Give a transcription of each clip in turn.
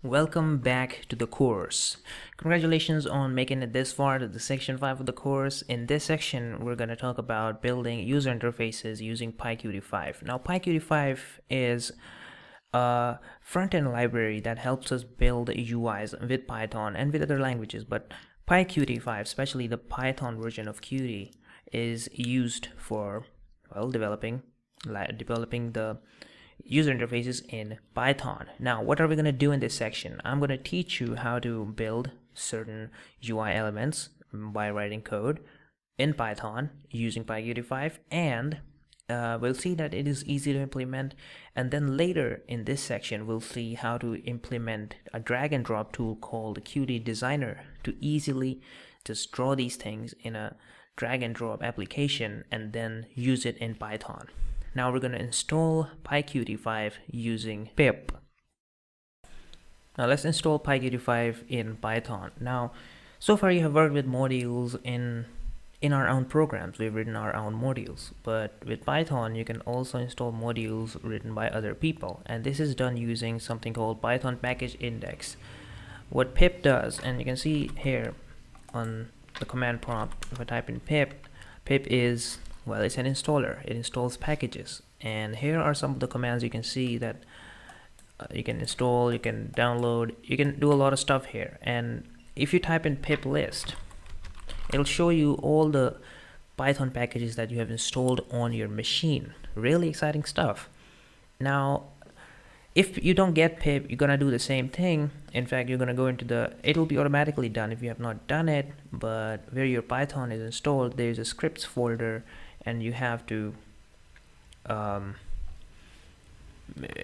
Welcome back to the course. Congratulations on making it this far to the section 5 of the course. In this section, we're going to talk about building user interfaces using PyQt5. Now, PyQt5 is a front-end library that helps us build UIs with Python and with other languages, but PyQt5, especially the Python version of Qt, is used for, well, developing the user interfaces in Python. Now, what are we going to do in this section? I'm going to teach you how to build certain UI elements by writing code in Python using PyQt5, and we'll see that it is easy to implement. And then later in this section, we'll see how to implement a drag and drop tool called Qt Designer to easily just draw these things in a drag and drop application and then use it in Python. Now we're going to install PyQt5 using pip. Now let's install PyQt5 in Python. Now, so far you have worked with modules in our own programs. We've written our own modules, but with Python you can also install modules written by other people, and this is done using something called Python package index. What pip does, and you can see here on the command prompt, if I type in pip is, well, it's an installer. It installs packages, and here are some of the commands you can see that you can install, you can download, you can do a lot of stuff here. And if you type in pip list, it'll show you all the Python packages that you have installed on your machine. Really exciting stuff. Now, if you don't get pip, you're gonna do the same thing. In fact, you're gonna go into it'll be automatically done if you have not done it, but where your Python is installed, there's a scripts folder, and you have to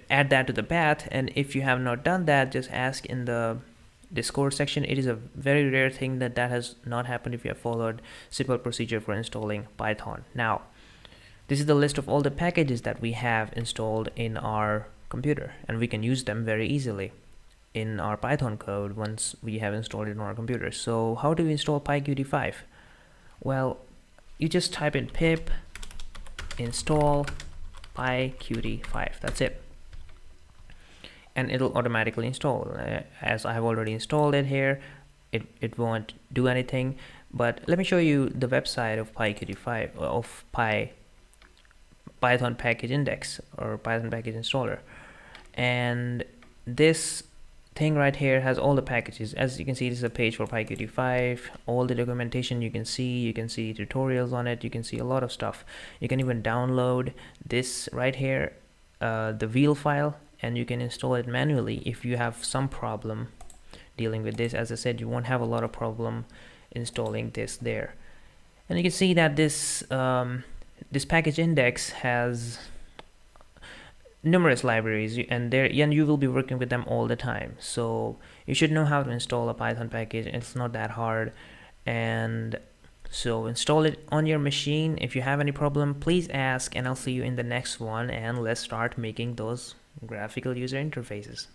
add that to the path. And if you have not done that, just ask in the Discord section. It is a very rare thing that has not happened if you have followed simple procedure for installing Python. Now, this is the list of all the packages that we have installed in our computer, and we can use them very easily in our Python code once we have installed it on our computer. So how do we install PyQt5? Well, you just type in pip install PyQt5. That's it, and it'll automatically install. As I have already installed it here, it won't do anything. But let me show you the website of PyQt5, of Python package index or Python package installer, and this thing right here has all the packages. As you can see, this is a page for PyQt5, all the documentation you can see tutorials on it, you can see a lot of stuff. You can even download this right here, the wheel file, and you can install it manually if you have some problem dealing with this. As I said, you won't have a lot of problem installing this there. And you can see that this this package index has numerous libraries, and you will be working with them all the time, so you should know how to install a Python package. It's not that hard, and so install it on your machine. If you have any problem, please ask, and I'll see you in the next one, and let's start making those graphical user interfaces.